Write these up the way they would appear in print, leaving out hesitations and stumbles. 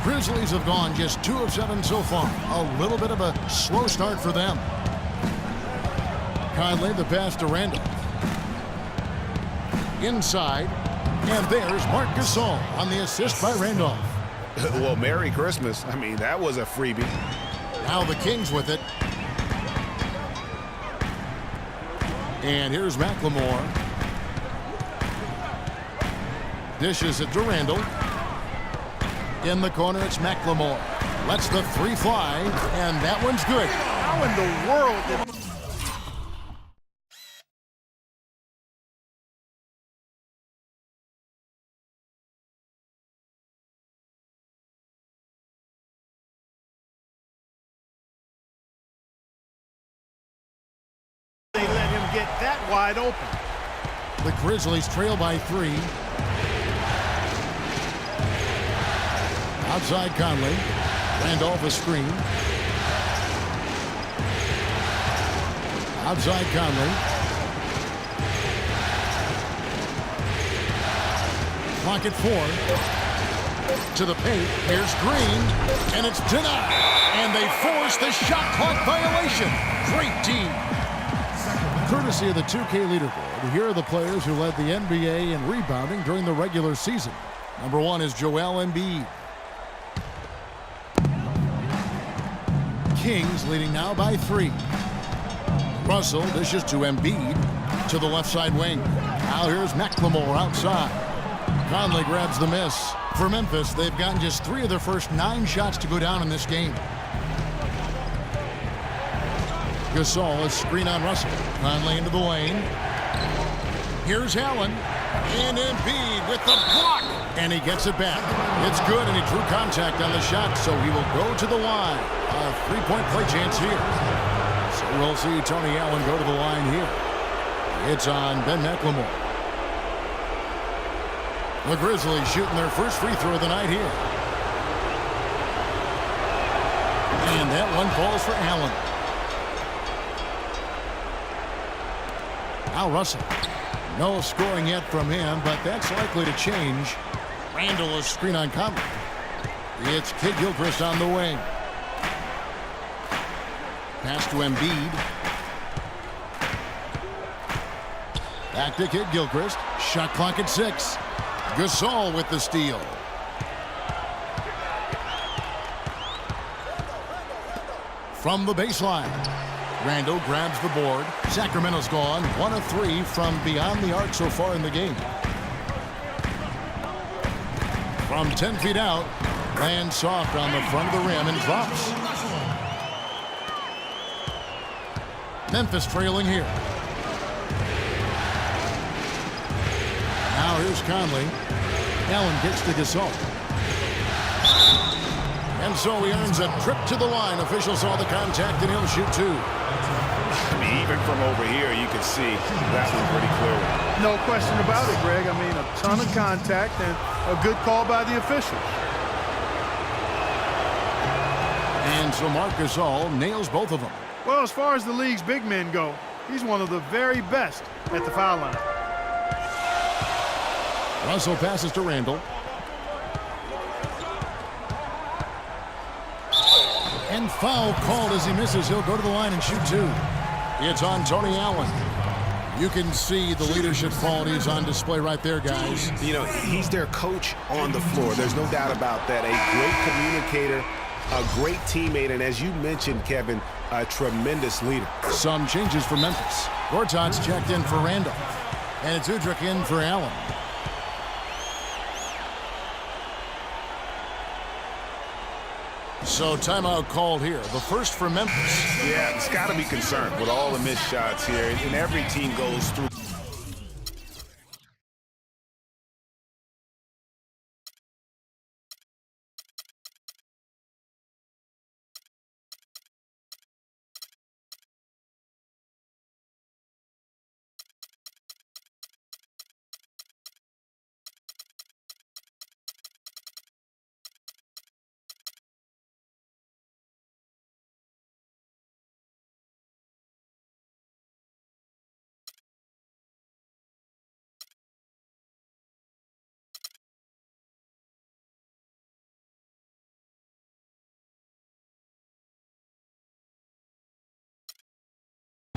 Grizzlies have gone just 2 of 7 so far. A little bit of a slow start for them. Conley the pass to Randall. Inside. And there's Marc Gasol on the assist by Randolph. Well, Merry Christmas. I mean, that was a freebie. Now the Kings with it. And here's McLemore. Dishes it to Randall. In the corner, it's McLemore. Lets the 3 fly, and that one's good. How in the world did... they let him get that wide open? The Grizzlies trail by 3. Outside Conley. Randolph a screen. Outside Conley. Clock at 4. To the paint. Here's Green. And it's denied. And they force the shot clock violation. Great team. Courtesy of the 2K leaderboard, here are the players who led the NBA in rebounding during the regular season. Number 1 is Joel Embiid. Kings leading now by 3. Russell dishes to Embiid to the left side wing. Now here's McLemore outside. Conley grabs the miss. For Memphis, they've gotten just 3 of their first 9 shots to go down in this game. Gasol, a screen on Russell. Conley into the lane. Here's Allen. And Embiid with the block. And he gets it back. It's good, and he drew contact on the shot, so he will go to the line. A 3-point play chance here. So we'll see Tony Allen go to the line here. It's on Ben McLemore. The Grizzlies shooting their first free throw of the night here. And that one falls for Allen. Now Russell. No scoring yet from him, but that's likely to change. Randall is screen on Conley. It's Kidd-Gilchrist on the wing. Pass to Embiid. Back to Kidd-Gilchrist. Shot clock at 6. Gasol with the steal. From the baseline. Randall grabs the board. Sacramento's gone 1 of 3 from beyond the arc so far in the game. From 10 feet out, lands soft on the front of the rim and drops. Memphis trailing here. Now here's Conley. Allen gets to Gasol. And so he earns a trip to the line. Officials saw the contact, and he'll shoot 2. I mean, even from over here, you can see that one pretty clearly. No question about it, Greg. I mean, a ton of contact and a good call by the officials. And so Marc Gasol nails both of them. Well, as far as the league's big men go, he's one of the very best at the foul line. Russell passes to Randall. And foul called as he misses. He'll go to the line and shoot 2. It's on Tony Allen. You can see the leadership qualities on display right there, guys. You know, he's their coach on the floor. There's no doubt about that. A great communicator, a great teammate, and as you mentioned, Kevin, a tremendous leader. Some changes for Memphis. Gortat's checked in for Randall. And it's Udrih in for Allen. So timeout called here. The first for Memphis. Yeah, it's got to be concerned with all the missed shots here. And every team goes through.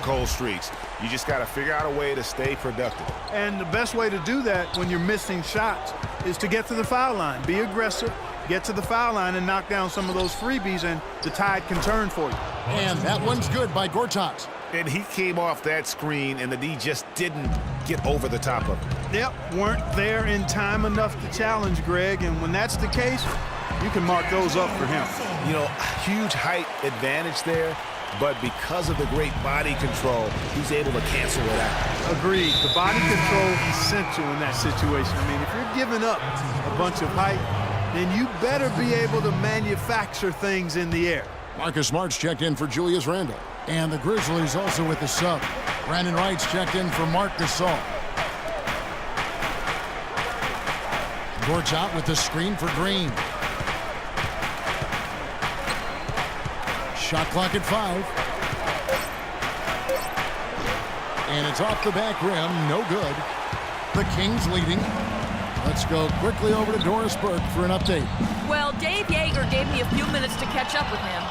cold streaks. You just got to figure out a way to stay productive. And the best way to do that when you're missing shots is to get to the foul line. Be aggressive, get to the foul line, and knock down some of those freebies, and the tide can turn for you. And that one's good by Gortat. And he came off that screen, and the D just didn't get over the top of it. Yep, weren't there in time enough to challenge Greg, and when that's the case, you can mark those up for him. You know, huge height advantage there, but because of the great body control, he's able to cancel it out. Agreed. The body control is essential in that situation. I mean, if you're giving up a bunch of height, then you better be able to manufacture things in the air. Marcus Smart's checked in for Julius Randle. And the Grizzlies also with the sub. Brandon Wright's checked in for Marc Gasol. Gortat with the screen for Green. Shot clock at 5. And it's off the back rim, no good. The Kings leading. Let's go quickly over to Doris Burke for an update. Well, Dave Yeager gave me a few minutes to catch up with him.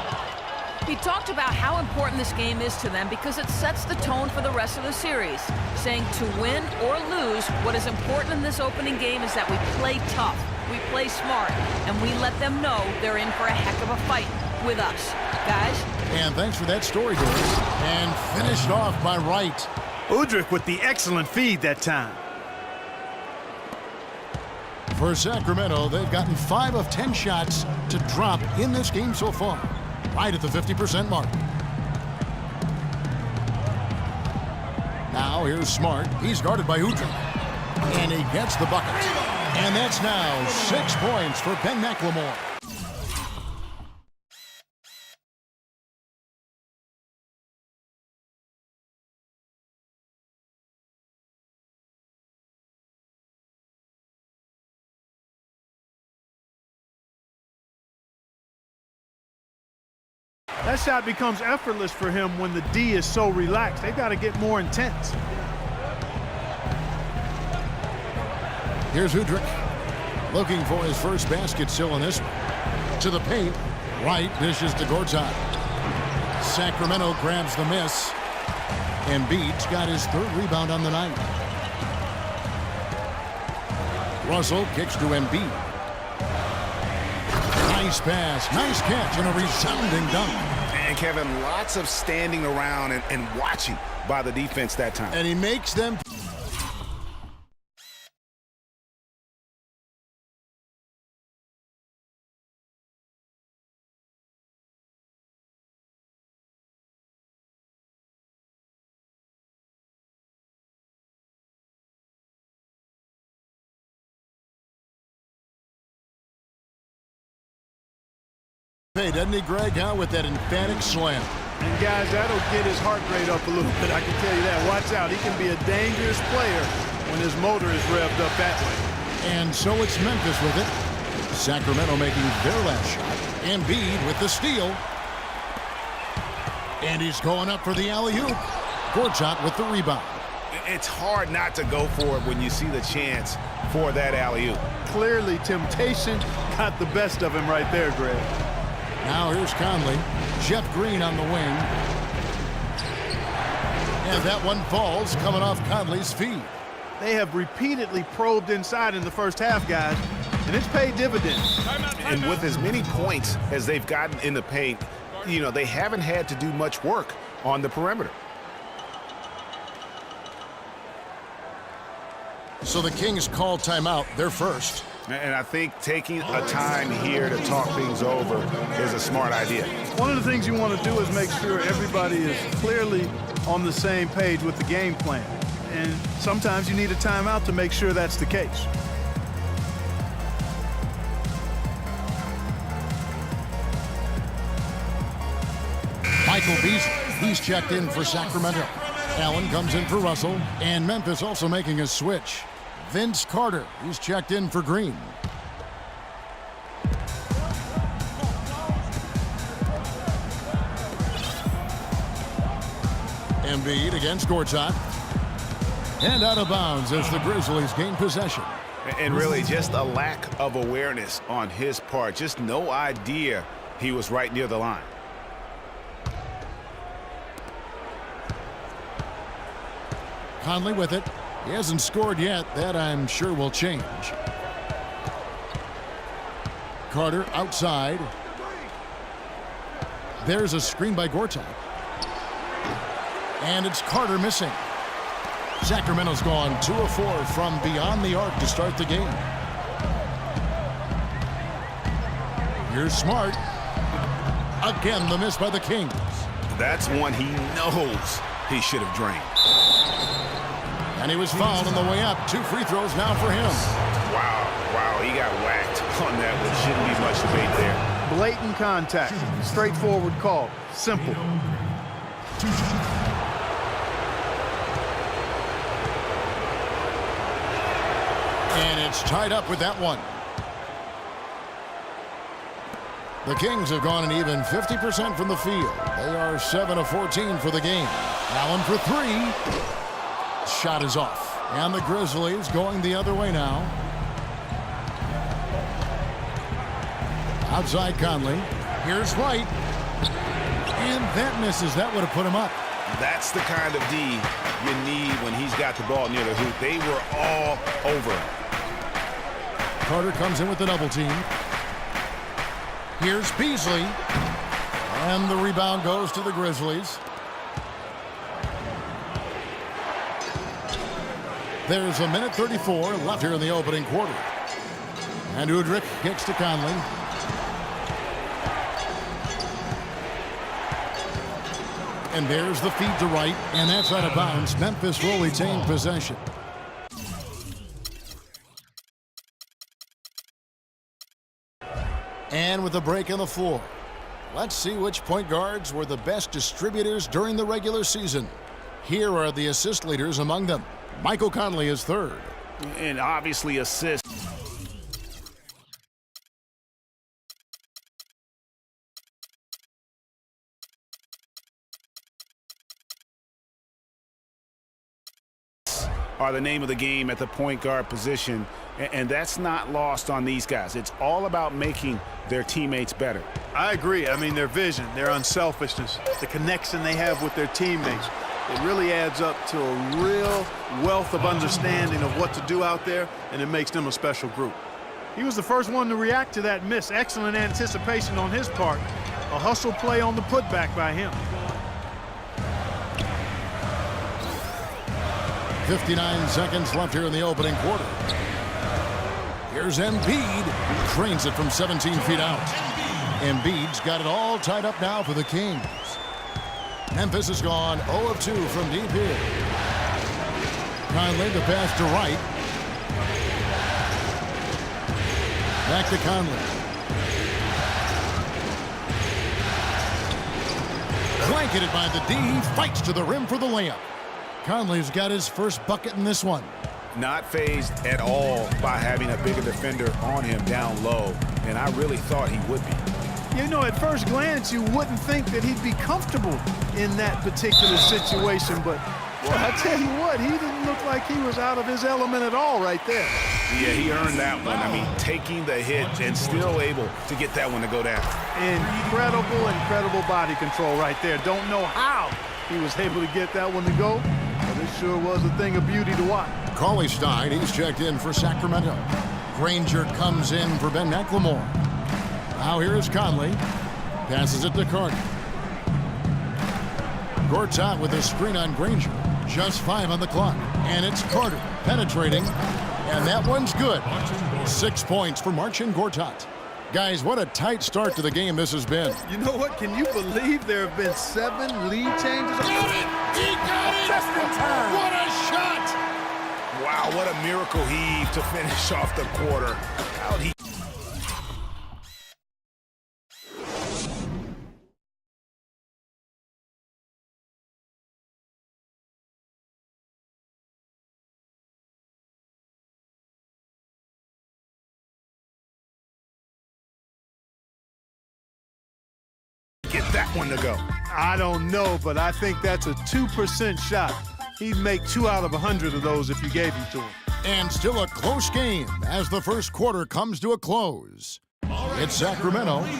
He talked about how important this game is to them because it sets the tone for the rest of the series, saying to win or lose, what is important in this opening game is that we play tough, we play smart, and we let them know they're in for a heck of a fight with us. Guys? And thanks for that story, Doris. And finished off by Wright. Udrih with the excellent feed that time. For Sacramento, they've gotten 5 of 10 shots to drop in this game so far. Right at the 50% mark. Now here's Smart. He's guarded by Udrih. And he gets the bucket. And that's now 6 points for Ben McLemore. That shot becomes effortless for him when the D is so relaxed. They've got to get more intense. Here's Udrih. Looking for his first basket still in this one. To the paint. Wright dishes to Gortat. Sacramento grabs the miss. Embiid's got his 3rd rebound on the night. Russell kicks to Embiid. Nice pass, nice catch, and a resounding dunk. And Kevin, lots of standing around and watching by the defense that time. And he makes them. Hey, doesn't he, Greg, huh, with that emphatic slam? And, guys, that'll get his heart rate up a little bit, I can tell you that. Watch out. He can be a dangerous player when his motor is revved up that way. And so it's Memphis with it. Sacramento making their last shot. Embiid with the steal. And he's going up for the alley-oop. Gortat with the rebound. It's hard not to go for it when you see the chance for that alley-oop. Clearly, temptation got the best of him right there, Greg. Now here's Conley. Jeff Green on the wing. And that one falls coming off Conley's feet. They have repeatedly probed inside in the first half, guys, and it's paid dividends. And with as many points as they've gotten in the paint, you know, they haven't had to do much work on the perimeter. So the Kings call timeout. They're first. And I think taking a time here to talk things over is a smart idea. One of the things you want to do is make sure everybody is clearly on the same page with the game plan. And sometimes you need a timeout to make sure that's the case. Michael Beasley, he's checked in for Sacramento. Allen comes in for Russell, and Memphis also making a switch. Vince Carter, he's checked in for Green. Embiid against Gortat. And out of bounds as the Grizzlies gain possession. And really just a lack of awareness on his part. Just no idea he was right near the line. Conley with it. He hasn't scored yet. That, I'm sure, will change. Carter outside. There's a screen by Gortat. And it's Carter missing. Sacramento's gone 2 of 4 from beyond the arc to start the game. Here's Smart. Again, the miss by the Kings. That's one he knows he should have drained. And he was fouled on the way up. 2 free throws now for him. Wow, he got whacked on that one. Shouldn't be much debate there. Blatant contact. Straightforward call. Simple. And it's tied up with that one. The Kings have gone an even 50% from the field. They are 7 of 14 for the game. Allen for 3. Shot is off. And the Grizzlies going the other way now. Outside Conley. Here's White. And that misses. That would have put him up. That's the kind of D you need when he's got the ball near the hoop. They were all over him. Carter comes in with the double team. Here's Beasley. And the rebound goes to the Grizzlies. There's a minute 34 left here in the opening quarter. And Udrih kicks to Conley. And there's the feed to Wright, and that's out of bounds. Memphis will retain possession. And with a break on the floor, let's see which point guards were the best distributors during the regular season. Here are the assist leaders among them. Michael Conley is third. And obviously assists. Are the name of the game at the point guard position, and that's not lost on these guys. It's all about making their teammates better. I agree. I mean, their vision, their unselfishness, the connection they have with their teammates, it really adds up to a real wealth of understanding of what to do out there, and it makes them a special group. He was the first one to react to that miss. Excellent anticipation on his part. A hustle play on the putback by him. 59 seconds left here in the opening quarter. Here's Embiid, who trains it from 17 feet out. Embiid's got it all tied up now for the Kings. Memphis has gone 0 of 2 from deep here. Conley, the pass to Wright. Back to Conley. Blanketed by the D, he fights to the rim for the layup. Conley's got his first bucket in this one. Not fazed at all by having a bigger defender on him down low, and I really thought he would be. You know, at first glance, you wouldn't think that he'd be comfortable in that particular situation, but boy, I tell you what, he didn't look like he was out of his element at all right there. Yeah, he earned that one. I mean, taking the hit and still able to get that one to go down. Incredible body control right there. Don't know how he was able to get that one to go, but it sure was a thing of beauty to watch. Cauley-Stein, he's checked in for Sacramento. Granger comes in for Ben McLemore. Now here's Conley. Passes it to Carter. Gortat with a screen on Granger. Just 5 on the clock. And it's Carter penetrating. And that one's good. 6 points for Marcin Gortat. Guys, what a tight start to the game this has been. You know what? Can you believe there have been 7 lead changes? Got it! He got it! Just in time. What a shot! Wow, what a miracle heave to finish off the quarter. How'd he... get that one to go? I don't know, but I think that's a 2% shot. He'd make 2 out of 100 of those if you gave them to him. And still a close game as the first quarter comes to a close. It's Sacramento